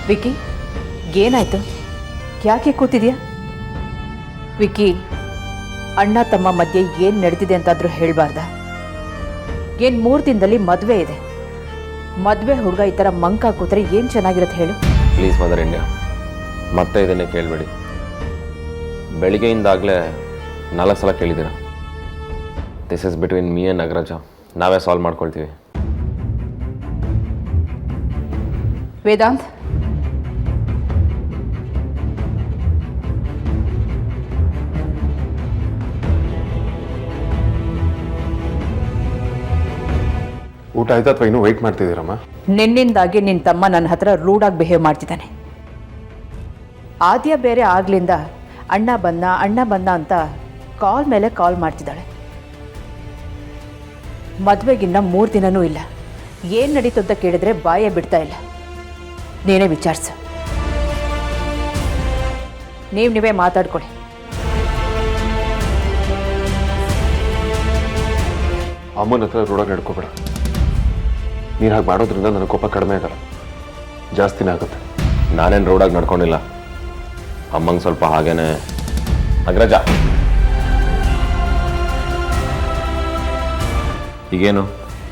Wiki, ಏನಾಯ್ತು? ಯಾಕೆ ಕೂತಿದ್ಯಾ? Wiki, ಅಣ್ಣ ತಮ್ಮ ಮಧ್ಯೆ ಏನು ನಡೀತಿದೆ ಅಂತಾದರೂ ಹೇಳಬಾರ್ದ? ಏನು 3 ದಿನದಲ್ಲಿ ಮದುವೆ ಇದೆ. ಮದುವೆ ಹುಡುಗ ಈ ಥರ ಮಂಕ ಕೂತ್ರೆ ಏನು ಚೆನ್ನಾಗಿರುತ್ತೆ ಹೇಳು? ಪ್ಲೀಸ್ ಮದರ್ ಇಂಡಿಯಾ, ಮತ್ತೆ ಇದನ್ನೇ ಕೇಳಬೇಡಿ. ಬೆಳಿಗ್ಗೆಯಿಂದಾಗಲೇ 4 ಸಲ ಕೇಳಿದ್ದೀರ. This is between me and Nagaraja. ನಾವೇ ಸಾಲ್ವ್ ಮಾಡ್ಕೊಳ್ತೀವಿ. ವೇದಾಂತ್, ಊಟ ಆಯ್ತಾ ಅಥವಾ ಇನ್ನೂ ವೆಯ್ಟ್ ಮಾಡ್ತಿದ್ದೀರಮ್ಮ? ನಿನ್ನಿಂದಾಗಿ ನಿನ್ನ ತಮ್ಮ ನನ್ನ ಹತ್ರ ರೂಡಾಗಿ ಬಿಹೇವ್ ಮಾಡ್ತಿದ್ದಾನೆ. ಆದ್ಯ ಬೇರೆ ಆಗ್ಲಿಂದ ಅಣ್ಣ ಬಂದ ಅಂತ ಕಾಲ್ ಮೇಲೆ ಕಾಲ್ ಮಾಡ್ತಿದ್ದಾಳೆ. ಮದುವೆಗಿನ್ನ 3 ದಿನನೂ ಇಲ್ಲ. ಏನು ನಡೀತು ಅಂತ ಕೇಳಿದ್ರೆ ಬಾಯೇ ಬಿಡ್ತಾ ಇಲ್ಲ. ನೀನೇ ವಿಚಾರಿಸು. ನೀವೇ ಮಾತಾಡ್ಕೊಳ್ಳಿ. ಅಮ್ಮನ ಹತ್ರ ರೂಢಾಗಿ ನಡ್ಕೋಬೇಡ. ನೀನು ಹಾಗೆ ಮಾಡೋದ್ರಿಂದ ನನ್ನ ಕೋಪ ಕಡಿಮೆ ಆಗಲ್ಲ, ಜಾಸ್ತಿನೇ ಆಗುತ್ತೆ. ನಾನೇನು ರೋಡಾಗಿ ನಡ್ಕೊಂಡಿಲ್ಲ. ಅಮ್ಮಂಗೆ ಸ್ವಲ್ಪ ಹಾಗೇನೆ. ನಾಗರಾಜ, ಈಗೇನು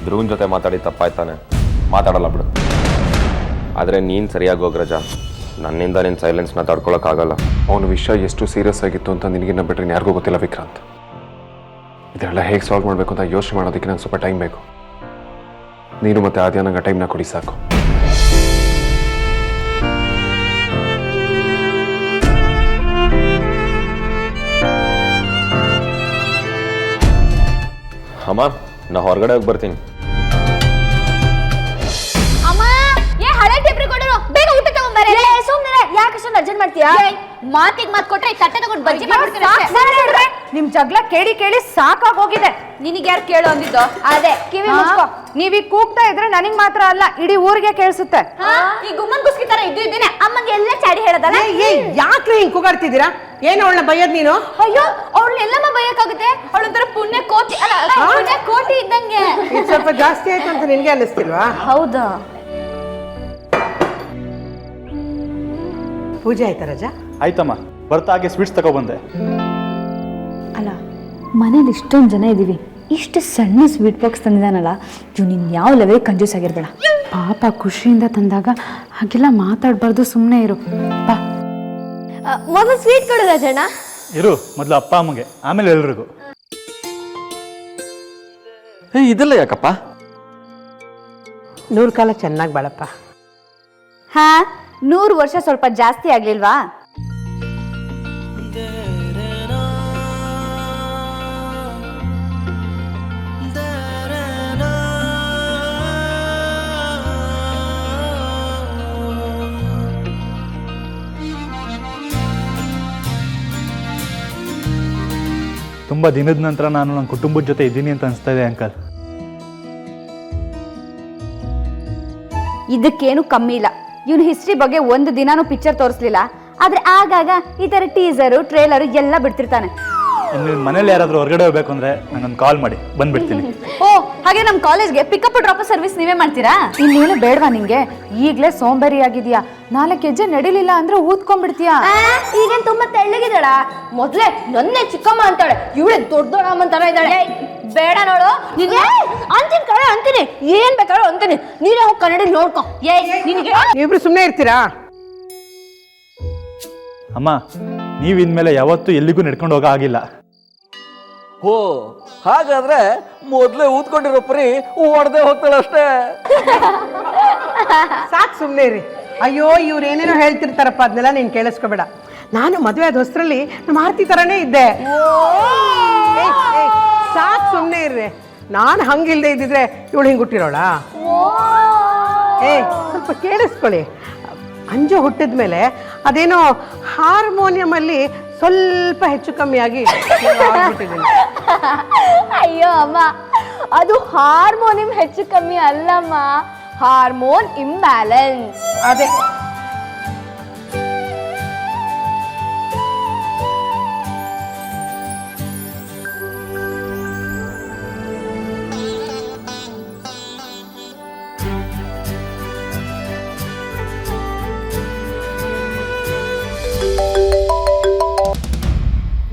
ಧ್ರುವನ್ ಜೊತೆ ಮಾತಾಡಿ ತಪ್ಪಾಯ್ತಾನೆ? ಮಾತಾಡಲ್ಲ ಬಿಡು. ಆದರೆ ನೀನು ಸರಿಯಾಗಿ ಹೋಗ್ರಜ. ನನ್ನಿಂದ ನಿನ್ನ ಸೈಲೆನ್ಸ್ನ ತಡ್ಕೊಳಕ್ಕಾಗಲ್ಲ. ಅವನ ವಿಷಯ ಎಷ್ಟು ಸೀರಿಯಸ್ ಆಗಿತ್ತು ಅಂತ ನಿನಗಿನ್ನ ಬಿಟ್ಟರೆ ಯಾರಿಗೂ ಗೊತ್ತಿಲ್ಲ ವಿಕ್ರಾಂತ್. ಇದೆಲ್ಲ ಹೇಗೆ ಸಾಲ್ವ್ ಮಾಡಬೇಕು ಅಂತ ಯೋಚನೆ ಮಾಡೋದಕ್ಕೆ ನಂಗೆ ಸ್ವಲ್ಪ ಟೈಮ್ ಬೇಕು. ನೀನು ಮತ್ತೆ ಆದ್ಯ ನಂಗೆ ಟೈಮ್ನ ಕೊಡಿ ಸಾಕು. ಅಮ್ಮ, ನಾ ಹೊರಗಡೆ ಹೋಗಿ ಬರ್ತೀನಿ. ಅಮ್ಮ, ಹಳೆ ಟೇಪ್ ರೆಕಾರ್ಡರ್ ಬೇಗ ಊಟ ತಗೊಂಡ್ಬಾರೆ. ಸುಮ್ಮನೆ ಯಾಕೆ ಅಷ್ಟೊಂದು ಅರ್ಜೆಂಟ್ ಮಾಡ್ತೀಯಾ? ಮಾತಿಗೆ ಮಾತು ಕೊಟ್ರೆ ತಟ್ಟೆ ತಗೊಂಡು ಬಜ್ಜಿ ಮಾಡ್ಬಿಡ್ತೀನಿ. ನಿಮ್ ಜಗಳ ಕೇಳಿ ಕೇಳಿ ಸಾಕಾಗಿ ಹೋಗಿದೆ. ನಿನಗೆ ಯಾರು ಕೇಳು ಅಂದಿದ್ದು? ಅದೇ ಕಿವಿ ಮುಚ್ಕೋ. ನೀವೀಗ ಕೂಗ್ತಾ ಇದ್ರೆ ನನಗ್ ಮಾತ್ರ ಅಲ್ಲ, ಇಡೀ ಊರಿಗೆ ಕೇಳಿಸುತ್ತೆ. ಈ ಗುಮ್ಮನ್ ಕುಸ್ಕಿ ತರ ಇದ್ದೇನೆ. ಅಮ್ಮಂಗೆ ಎಲ್ಲ ಚಾಡಿ ಹೇಳದಲ್ಲ. ಯಾಕ್ರಿ ಹಿಂಗ್ ಕೂಗಾಡ್ತಿದ್ದೀರಾ? ಏನು ಅವಳನ್ನ ಬೈಯೋದ್ ನೀನು? ಅಯ್ಯೋ, ಅವಳನ್ನ ಎಲ್ಲಮ್ಮ ಬೈಯಕ್ಕಾಗುತ್ತೆ? ಅವಳೊಂಥರ ಪುಣ್ಯ ಕೋಟಿ. ಅಲ್ಲ, ಪುಣ್ಯ ಕೋಟಿ ಇದ್ದಂಗೆ. ಇದು ಸ್ವಲ್ಪ ಜಾಸ್ತಿ ಆಯ್ತು ಅಂತ ನಿನ್ಗೆ ಅನ್ನಿಸ್ತಿಲ್ವಾ? ಹೌದಾ? ಪೂಜೆ ಆಯ್ತಾ ರಜಾ? ಆಯ್ತಮ್ಮ, ಬರ್ತಾ ಹಾಗೆ ಸ್ವೀಟ್ಸ್ ತಗೊಬಂದೆ. ಅಲ್ಲ, ಮನೇಲಿ ಇಷ್ಟೊಂದು ಜನ ಇದ್ದೀವಿ, ಇಷ್ಟು ಸಣ್ಣ ಸ್ವೀಟ್ ಬಾಕ್ಸ್ ತಂದಿದ್ದಾನಲ್ಲ, ಇವ್ನು ಯಾವ ಲೆವೆಲ್ ಕಂಜೂಸ್ ಆಗಿರ್ಬೇಡ. ಪಾಪ ಖುಷಿಯಿಂದ ತಂದಾಗ ಹಾಗೆಲ್ಲ ಮಾತಾಡಬಾರ್ದು, ಸುಮ್ಮನೆ ಇರು ಬಾ. ಮೊದಲು ಸ್ವೀಟ್ ಕೊಡು ರಾಜಣ್ಣ. ಇರು, ಮೊದಲು ಅಪ್ಪ ಅಮ್ಮಗೆ, ಆಮೇಲೆ ಎಲ್ರಿಗೂ. ಇದೆಲ್ಲ ಯಾಕಪ್ಪ? 100 ಕಾಲ ಚೆನ್ನಾಗಿ ಬಾಳಪ್ಪ. ಹಾ, 100 ವರ್ಷ ಸ್ವಲ್ಪ ಜಾಸ್ತಿ ಆಗ್ಲಿಲ್ವಾ? ತುಂಬ ದಿನದ ನಂತರ ನಾನು ನನ್ನ ಕುಟುಂಬದ ಜೊತೆ ಇದ್ದೀನಿ ಅಂತ ಅನಿಸ್ತಾ ಇದೆ ಅಂಕಲ್. ಇದಕ್ಕೇನು ಕಮ್ಮಿ ಇಲ್ಲ. ಇವನು ಹಿಸ್ಟ್ರಿ ಬಗ್ಗೆ ಒಂದು ದಿನಾನು ಪಿಕ್ಚರ್ ತೋರಿಸ್ಲಿಲ್ಲ, ಆದ್ರೆ ಆಗಾಗ ಈ ತರ ಟೀಸರು ಟ್ರೇಲರು ಎಲ್ಲ ಬಿಡ್ತಿರ್ತಾನೆ. ಇನ್ನು ಮನೇಲಿ ಯಾರಾದರೂ ಹೊರಗಡೆ ಹೋಗ್ಬೇಕು ಅಂದ್ರೆ ನನಗೊಂದು ಕಾಲ್ ಮಾಡಿ ಬಂದ್ಬಿಡ್ತೀನಿ. ಓ, ಹಾಗೆ ನಮ್ಮ ಕಾಲೇಜ್ಗೆ ಪಿಕಪ್ ಡ್ರಾಪ್ ಸರ್ವಿಸ್ ನೀವೇ ಮಾಡ್ತೀರಾ? ಇನ್ನೇನು ಬೇಡವಾ ನಿಂಗೆ? ಈಗಲೇ ಸೋಂಬೇರಿ ಆಗಿದೆಯಾ. 4 ಹೆಜ್ಜೆ ನಡಿಲಿಲ್ಲ ಅಂದ್ರೆ ಊದ್ಕೊಂಡ್ಬಿಡ್ತೀಯಾ. ಈಗೇನ್ ತುಂಬಾ ತೆಳ್ಳಗಿದ್ದಾಳ? ಮೊದ್ಲೇ ನನ್ನೇ ಚಿಕ್ಕಮ್ಮ ಅಂತಾಳೆ, ಇವಳೆ ದೊಡ್ಡಮ್ಮ ಅಂತಾನೆ ಇದ್ದಾಳೆ. ಬೇಡ ನೋಡು, ಅಂತೀನಿ ಕಡೆ ಅಂತೀನಿ, ಏನ್ ಬೇಕಾದ್ರೂ ಅಂತೀನಿ. ನೀನೇ ಹೋಗಿ ಕನ್ನಡಿ ನೋಡ್ಕೊ. ನಿನಗೆ ನೀವಿಬ್ರು ಸುಮ್ಮನೆ ಇರ್ತೀರಾ? ಅಮ್ಮ, ನೀವು ಇನ್ಮೇಲೆ ಯಾವತ್ತೂ ಎಲ್ಲಿಗೂ ನಡ್ಕೊಂಡು ಹೋಗೋ ಆಗಿಲ್ಲ. ಓ, ಹಾಗಾದ್ರೆ ಮೊದ್ಲೇ ಊದ್ಕೊಂಡಿರೋ ಪರಿ ಹೊಡೆದೇ ಹೋಗ್ತಾಳೆ ಅಷ್ಟೇ. ಸಾಕು, ಸುಮ್ಮನೆ ಇರಿ. ಅಯ್ಯೋ, ಇವ್ರು ಏನೇನೋ ಹೇಳ್ತಿರ್ತಾರಪ್ಪ, ಅದನ್ನೆಲ್ಲ ನೀನು ಕೇಳಿಸ್ಕೋಬೇಡ. ನಾನು ಮದುವೆ ಆದ ಹೊಸರಲ್ಲಿ ನಮ್ಮ ಆರ್ತಿ ಥರನೇ ಇದ್ದೆ. ಸಾಕು, ಸುಮ್ಮನೆ ಇರ್ರಿ. ನಾನು ಹಂಗಿಲ್ದೆ ಇದ್ದಿದ್ರೆ ಇವಳು ಹಿಂಗೆ ಹುಟ್ಟಿರೋಳ? ಸ್ವಲ್ಪ ಕೇಳಿಸ್ಕೊಳ್ಳಿ. ಅಂಜು ಹುಟ್ಟಿದ ಮೇಲೆ ಅದೇನೋ ಹಾರ್ಮೋನಿಯಮಲ್ಲಿ ಸ್ವಲ್ಪ ಹೆಚ್ಚು ಕಮ್ಮಿಯಾಗಿ ಆಗ್ಬಿಟ್ಟಿದ್ದೀನಿ. ಅಯ್ಯೋ ಅಮ್ಮ, ಅದು ಹಾರ್ಮೋನಿಯಂ ಹೆಚ್ಚು ಕಮ್ಮಿ ಅಲ್ಲಮ್ಮ, ಹಾರ್ಮೋನ್ ಇಂಬ್ಯಾಲೆನ್ಸ್. ಅದೇ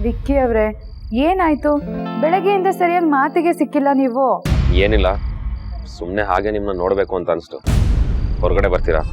ವಿಕ್ಕಿ ಅವ್ರೆ, ಏನಾಯ್ತು? ಬೆಳಗ್ಗೆಯಿಂದ ಸರಿಯಾಗಿ ಮಾತಿಗೆ ಸಿಕ್ಕಿಲ್ಲ ನೀವು. ಏನಿಲ್ಲ, ಸುಮ್ಮನೆ ಹಾಗೆ ನಿಮ್ಮನ್ನ ನೋಡಬೇಕು ಅಂತ ಅನಿಸ್ತು. ಹೊರಗಡೆ ಬರ್ತೀರಾ?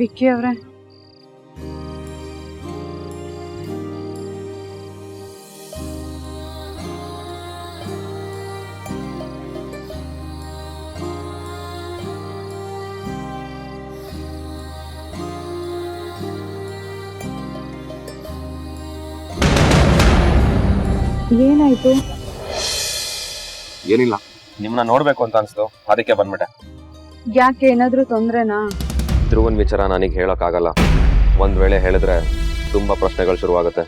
ವಿಕ್ಕಿ ಅವ್ರೆ, ಏನಾಯ್ತು? ಏನಿಲ್ಲ, ನಿಮ್ಮನ್ನ ನೋಡಬೇಕು ಅಂತ ಅನಿಸ್ತು, ಅದಕ್ಕೆ ಬಂದ್ಬಿಟ್ಟೆ. ಯಾಕೆ, ಏನಾದ್ರೂ ತೊಂದ್ರೆನಾ? ಧ್ರುವನ್ ವಿಚಾರ ನನಗೆ ಹೇಳೋಕ್ಕಾಗಲ್ಲ. ಒಂದು ವೇಳೆ ಹೇಳಿದ್ರೆ ತುಂಬ ಪ್ರಶ್ನೆಗಳು ಶುರುವಾಗುತ್ತೆ.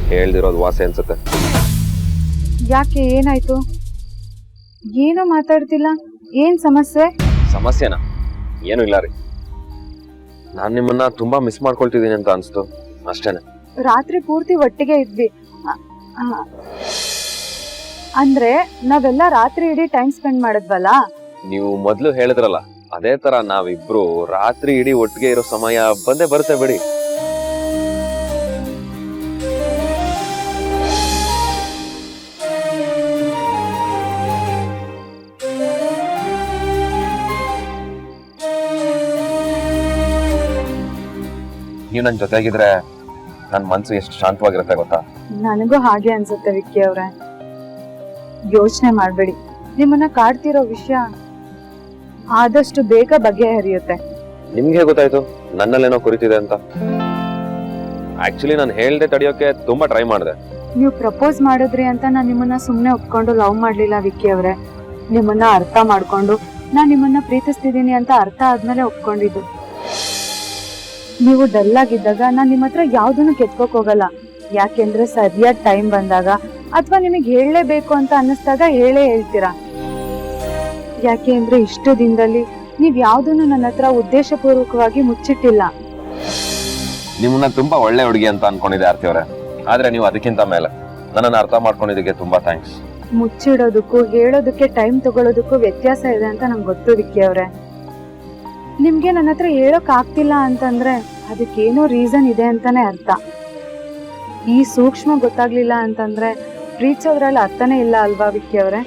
ಹೇಳ್ದಿರೋದು ವಾಸೆ ಅನ್ಸುತ್ತೆ. ಯಾಕೆ, ಏನಾಯ್ತು? ಏನೋ ಮಾತಾಡ್ತಿಲ್ಲ, ಏನ್ ಸಮಸ್ಯೆ? ಸಮಸ್ಯೆನಾ? ಏನೂ ಇಲ್ಲ ರೀ. ನಾನು ನಿಮ್ಮನ್ನ ತುಂಬಾ ಮಿಸ್ ಮಾಡ್ಕೊಳ್ತಿದ್ದೀನಿ ಅಂತ ಅನಿಸ್ತು, ಅಷ್ಟೇನೆ. ರಾತ್ರಿ ಪೂರ್ತಿ ಒಟ್ಟಿಗೆ ಇದ್ವಿ. ಅಂದ್ರೆ ನಾವೆಲ್ಲ ರಾತ್ರಿ ಇಡೀ ಟೈಮ್ ಸ್ಪೆಂಡ್ ಮಾಡಿದ್ವಲ್ಲ. ನೀವು ಮೊದಲು ಹೇಳಿದ್ರಲ್ಲ, ಅದೇ ತರ ನಾವಿಬ್ರು ರಾತ್ರಿ ಇಡೀ ಒಟ್ಟಿಗೆ ಇರೋ ಸಮಯ ಬಂದೇ ಬರುತ್ತೆ ಬಿಡಿ. ನೀವು ನನ್ನ ಜೊತೆಗಿದ್ರೆ ನನ್ನ ಮನ್ಸು ಎಷ್ಟು ಶಾಂತವಾಗಿರುತ್ತೆ ಗೊತ್ತಾ? ನನಗೂ ಹಾಗೆ ಅನ್ಸುತ್ತೆ ವಿಕ್ಕಿ ಅವ್ರೆ. ಯೋಚನೆ ಮಾಡ್ಬೇಡಿ, ನಿಮ್ಮನ್ನ ಕಾಡ್ತಿರೋ ವಿಷಯ ಆದಷ್ಟು ಬೇಗ ಬಗೆಹರಿಯುತ್ತೆ. ನಿಮ್ಗೆ ಗೊತ್ತಾಯ್ತು ನನ್ನಲ್ಲೇನೋ ಕುರಿತಿದೆ ಅಂತ? ಆಕ್ಚುಲಿ ನಾನು ಹೇಳ್ದೆ ತಡೆಯೋಕೆ ತುಂಬಾ ಟ್ರೈ ಮಾಡಿದೆ. ನೀವು ಪ್ರಪೋಸ್ ಮಾಡಿದ್ರಿ ಅಂತ ನಾನು ನಿಮ್ಮನ್ನ ಸುಮ್ಮನೆ ಒಪ್ಕೊಂಡು ಲವ್ ಮಾಡ್ಲಿಲ್ಲ ವಿಕ್ಕಿ ಅವ್ರೆ. ನಿಮ್ಮನ್ನ ಅರ್ಥ ಮಾಡ್ಕೊಂಡು ನಾನು ನಿಮ್ಮನ್ನ ಪ್ರೀತಿಸ್ತಿದ್ದೀನಿ ಅಂತ ಅರ್ಥ ಆದ್ಮೇಲೆ ಒಪ್ಕೊಂಡಿದ್ದು. ನೀವು ಡಲ್ ಆಗಿದ್ದಾಗ ನಾನು ನಿಮ್ಮ ಹತ್ರ ಯಾವ್ದನ್ನು ಕೆತ್ಕೋಕ್ ಹೋಗಲ್ಲ. ಯಾಕೆಂದ್ರೆ ಸರಿಯಾದ ಟೈಮ್ ಬಂದಾಗ ಅಥವಾ ನಿಮಗೆ ಹೇಳಲೇಬೇಕು ಅಂತ ಅನ್ನಿಸ್ದಾಗ ಹೇಳೇ ಹೇಳ್ತೀರಾ. ಯಾಕೆ ಅಂದ್ರೆ ಇಷ್ಟು ದಿನದಲ್ಲಿ ನೀವ್ ಯಾವ್ದನ್ನು ನನ್ನ ಹತ್ರ ಉದ್ದೇಶಪೂರ್ವಕವಾಗಿ ಮುಚ್ಚಿಟ್ಟಿಲ್ಲ. ನಿಮ್ಮನ್ನ ತುಂಬಾ ಒಳ್ಳೆ ಹುಡುಗಿ ಅಂತ ಅನ್ಕೊಂಡಿದ್ದೆ ಆರ್ತಿ ಅವರೇ, ಆದ್ರೆ ನೀವು ಅದಕ್ಕಿಂತ ಮೇಲೆ ನನ್ನನ್ನು ಅರ್ಥ ಮಾಡ್ಕೊಂಡಿದ್ದಕ್ಕೆ ತುಂಬಾ ಥ್ಯಾಂಕ್ಸ್. ಮುಚ್ಚಿಡೋದಕ್ಕೂ ಹೇಳೋದಕ್ಕೆ ಟೈಮ್ ತಗೊಳ್ಳೋದಕ್ಕೂ ವ್ಯತ್ಯಾಸ ಇದೆ ಅಂತ ನಂಗೆ ಗೊತ್ತು ವಿಕ್ಕಿ ಅವ್ರೆ. ನಿಮ್ಗೆ ನನ್ನ ಹತ್ರ ಹೇಳೋಕ್ ಆಗ್ತಿಲ್ಲ ಅಂತಂದ್ರೆ ಅದಕ್ಕೇನೋ ರೀಸನ್ ಇದೆ ಅಂತಾನೆ ಅರ್ಥ. ಈ ಸೂಕ್ಷ್ಮ ಗೊತ್ತಾಗ್ಲಿಲ್ಲ ಅಂತಂದ್ರೆ ಪ್ರೀತಿಸೋದ್ರಲ್ಲಿ ಅರ್ಥನೇ ಇಲ್ಲ ಅಲ್ವಾ ವಿಕ್ಕಿ ಅವ್ರೆ?